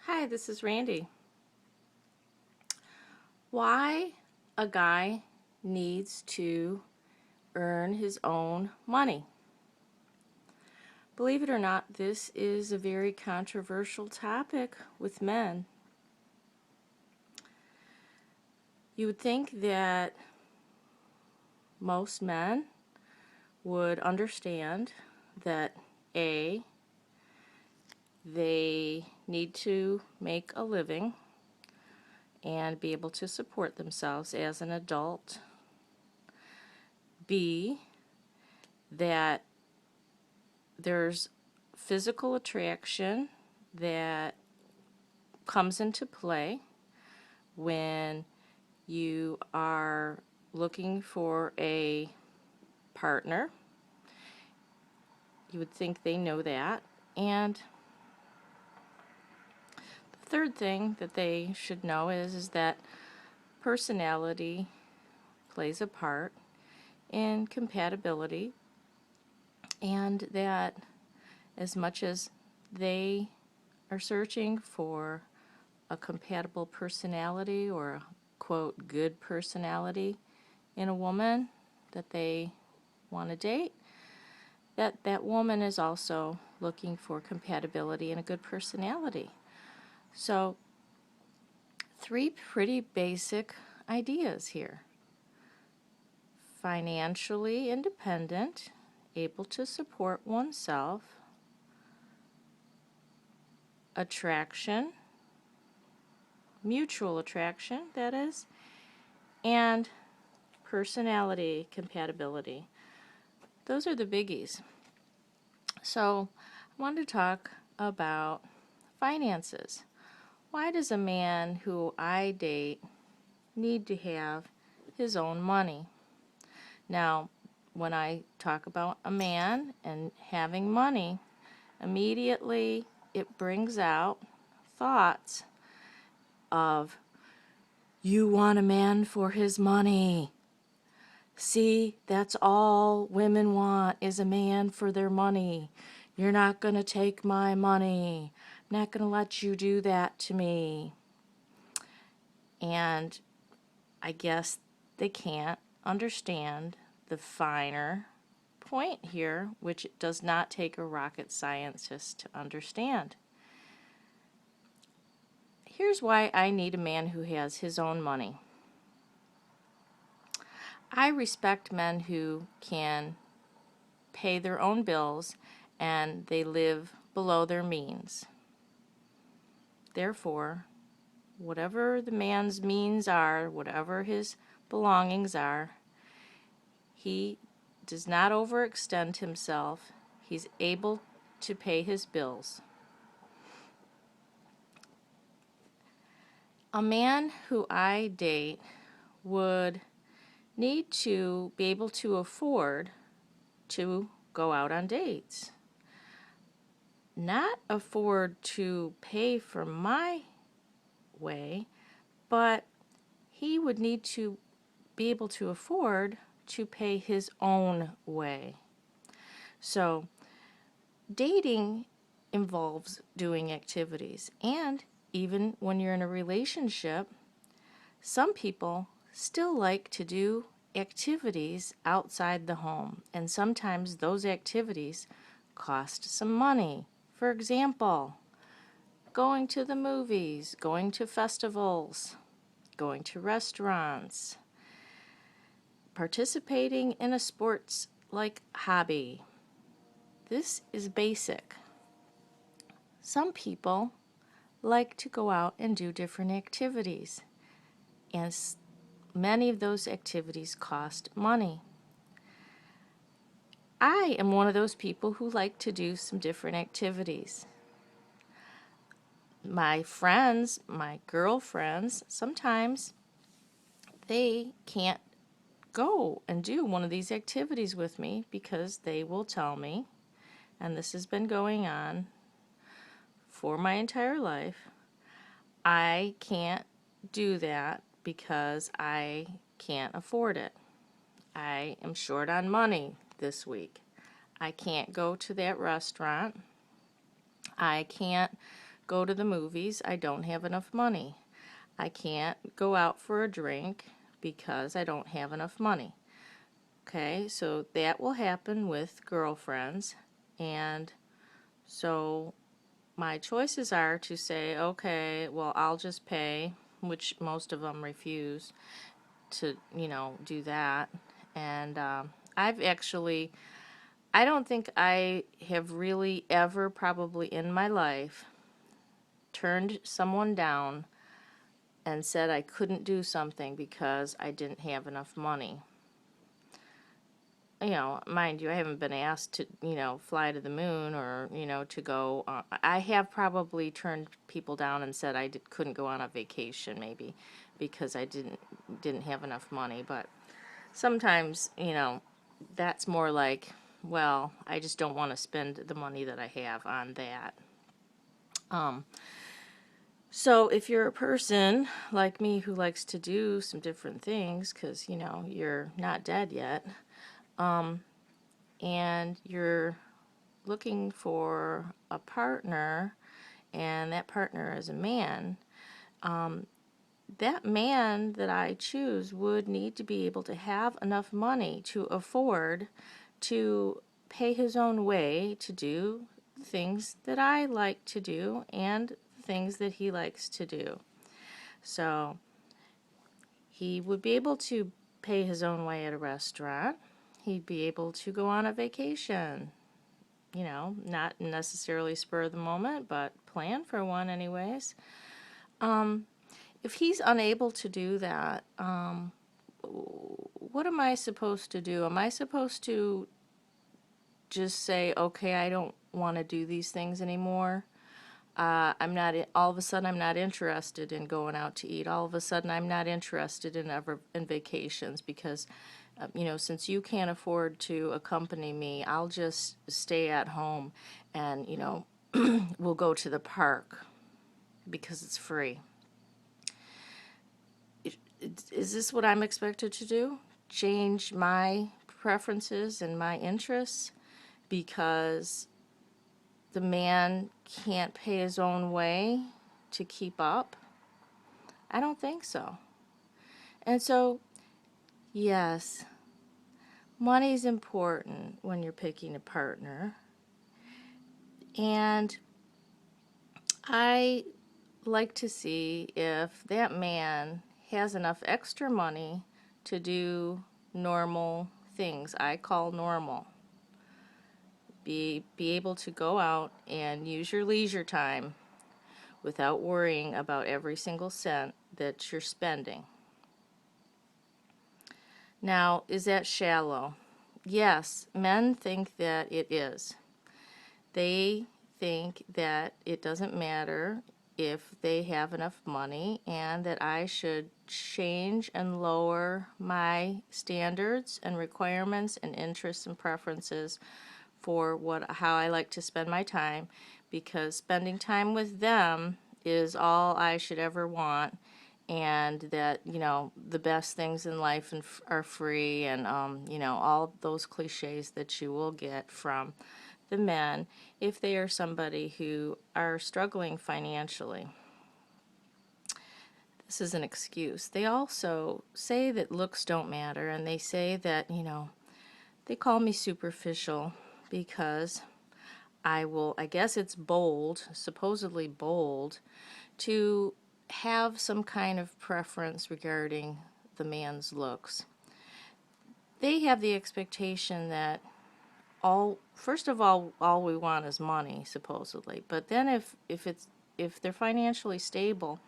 Hi, this is Randy. Why a guy needs to earn his own money. Believe it or not, this is a very controversial topic with men. You would think that most men would understand that A, they need to make a living and be able to support themselves as an adult. B, that there's physical attraction that comes into play when you are looking for a partner. You would think they know that. And the third thing that they should know is that personality plays a part in compatibility, and that as much as they are searching for a compatible personality or a quote good personality in a woman that they want to date, that woman is also looking for compatibility and a good personality. So 3 pretty basic ideas here. Financially independent, able to support oneself, attraction, mutual attraction, that is, and personality compatibility. Those are the biggies. So I wanted to talk about finances. Why does a man who I date need to have his own money? Now, when I talk about a man and having money, immediately it brings out thoughts of, you want a man for his money. See, that's all women want is a man for their money. You're not going to take my money. I'm not going to let you do that to me. And I guess they can't understand the finer point here, which it does not take a rocket scientist to understand. Here's why I need a man who has his own money. I respect men who can pay their own bills and they live below their means. Therefore, whatever the man's means are, whatever his belongings are, he does not overextend himself. He's able to pay his bills. A man who I date would need to be able to afford to go out on dates. Not afford to pay for my way, but he would need to be able to afford to pay his own way. So, dating involves doing activities, and even when you're in a relationship, some people still like to do activities outside the home, and sometimes those activities cost some money. For example, going to the movies, going to festivals, going to restaurants, participating in a sports like hobby. This is basic. Some people like to go out and do different activities, and many of those activities cost money. I am one of those people who like to do some different activities. My friends, my girlfriends, sometimes they can't go and do one of these activities with me because they will tell me, and this has been going on for my entire life, I can't do that because I can't afford it. I am short on money this week. I can't go to that restaurant. I can't go to the movies, I don't have enough money. I can't go out for a drink because I don't have enough money. Okay, so that will happen with girlfriends. And so my choices are to say, okay, well, I'll just pay, which most of them refuse to, do that. And I've actually, I don't think I have really ever, probably in my life, turned someone down and said I couldn't do something because I didn't have enough money. Mind you, I haven't been asked to, fly to the moon or, to go. I have probably turned people down and said I couldn't go on a vacation, maybe, because I didn't have enough money. But sometimes, that's more like, well, I just don't want to spend the money that I have on that. So if you're a person like me who likes to do some different things, because, you're not dead yet, and you're looking for a partner, and that partner is a man, that man that I choose would need to be able to have enough money to afford to pay his own way to do things that I like to do and things that he likes to do. So he would be able to pay his own way at a restaurant. He'd be able to go on a vacation. Not necessarily spur of the moment, but plan for one anyways. If he's unable to do that, what am I supposed to do? Am I supposed to just say, okay, I don't want to do these things anymore? I'm not, all of a sudden I'm not interested in going out to eat. All of a sudden I'm not interested in vacations because, since you can't afford to accompany me, I'll just stay at home and, we'll go to the park because it's free. Is this what I'm expected to do? Change my preferences and my interests because the man can't pay his own way to keep up? I don't think so. And so, yes, money's important when you're picking a partner. And I like to see if that man has enough extra money to do normal things I call normal. Be able to go out and use your leisure time without worrying about every single cent that you're spending. Now, is that shallow? Yes, men think that it is. They think that it doesn't matter if they have enough money and that I should change and lower my standards and requirements and interests and preferences for how I like to spend my time, because spending time with them is all I should ever want, and that the best things in life are free, and all those cliches that you will get from the men if they are somebody who are struggling financially. This is an excuse. They also say that looks don't matter, and they say that they call me superficial because I guess it's bold, supposedly bold, to have some kind of preference regarding the man's looks. They have the expectation that first of all we want is money, supposedly. But then if they're financially stable,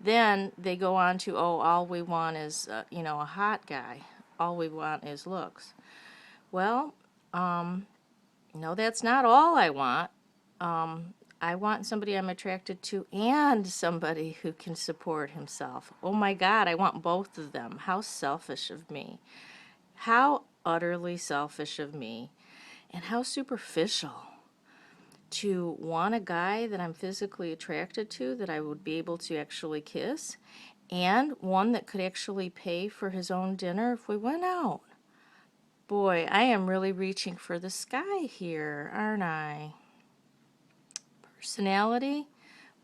then they go on to, all we want is a hot guy. All we want is looks. Well, no, that's not all I want. I want somebody I'm attracted to and somebody who can support himself. Oh my God, I want both of them. How selfish of me. How utterly selfish of me. And how superficial to want a guy that I'm physically attracted to, that I would be able to actually kiss, and one that could actually pay for his own dinner if we went out. Boy, I am really reaching for the sky here, aren't I? Personality?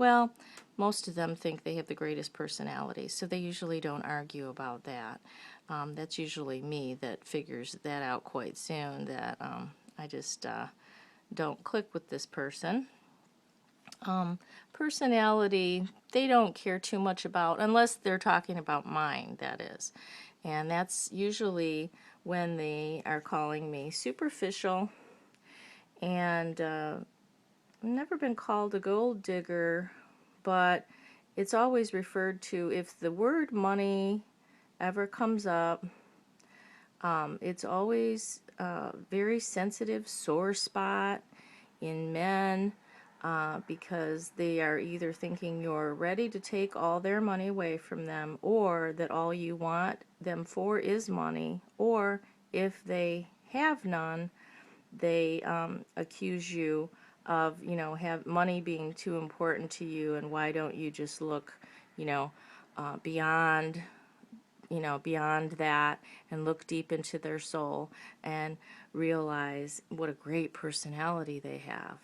Well, most of them think they have the greatest personality, so they usually don't argue about that. That's usually me that figures that out quite soon, that I just don't click with this person. Personality, they don't care too much about, unless they're talking about mine, that is. And that's usually when they are calling me superficial. And I've never been called a gold digger, but it's always referred to, if the word money ever comes up, it's always a very sensitive sore spot in men, because they are either thinking you're ready to take all their money away from them, or that all you want them for is money, or if they have none, they accuse you of, have money being too important to you, and why don't you just look, beyond, beyond that, and look deep into their soul and realize what a great personality they have.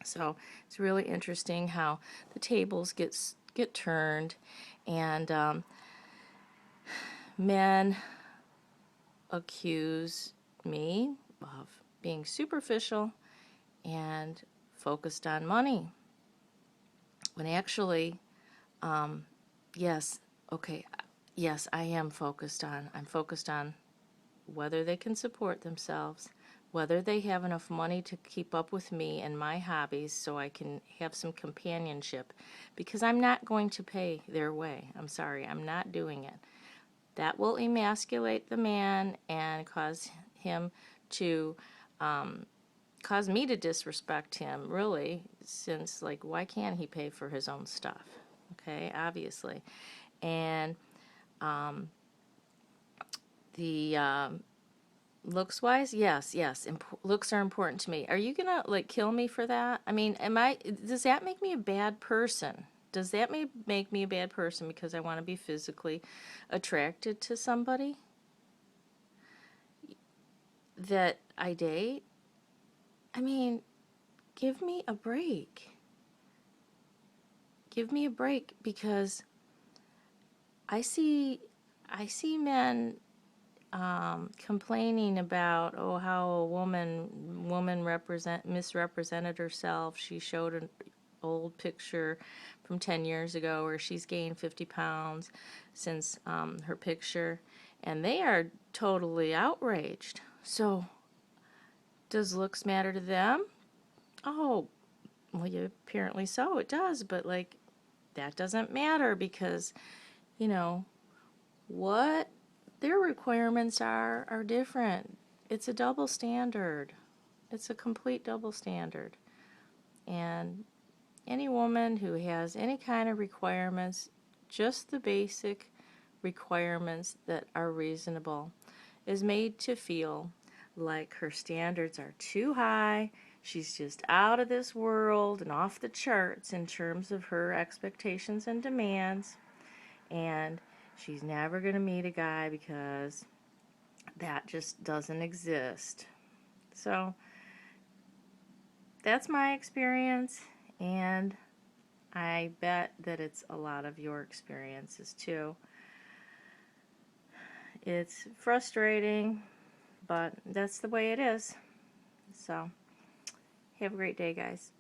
So it's really interesting how the tables get turned, and men accuse me of being superficial and focused on money, when actually, yes, okay, yes, I'm focused on whether they can support themselves, whether they have enough money to keep up with me and my hobbies so I can have some companionship, because I'm not going to pay their way. I'm sorry, I'm not doing it. That will emasculate the man and cause him to, cause me to disrespect him, really, since, like, why can't he pay for his own stuff? Okay, obviously. And the looks wise, yes, looks are important to me. Are you gonna, like, kill me for that? I mean, does that make me a bad person? Does that make me a bad person because I want to be physically attracted to somebody that I date? I mean, give me a break. Give me a break, because I see men complaining about, oh, how a woman misrepresented herself. She showed an old picture from 10 years ago where she's gained 50 pounds since her picture, and they are totally outraged. So, does looks matter to them? Oh, well, yeah, apparently so, it does, but, like, that doesn't matter, because, what their requirements are different. It's a double standard. It's a complete double standard. And any woman who has any kind of requirements, just the basic requirements that are reasonable, is made to feel like her standards are too high. She's just out of this world and off the charts in terms of her expectations and demands. And she's never going to meet a guy because that just doesn't exist. So that's my experience, and I bet that it's a lot of your experiences too. It's frustrating, but that's the way it is. So have a great day, guys.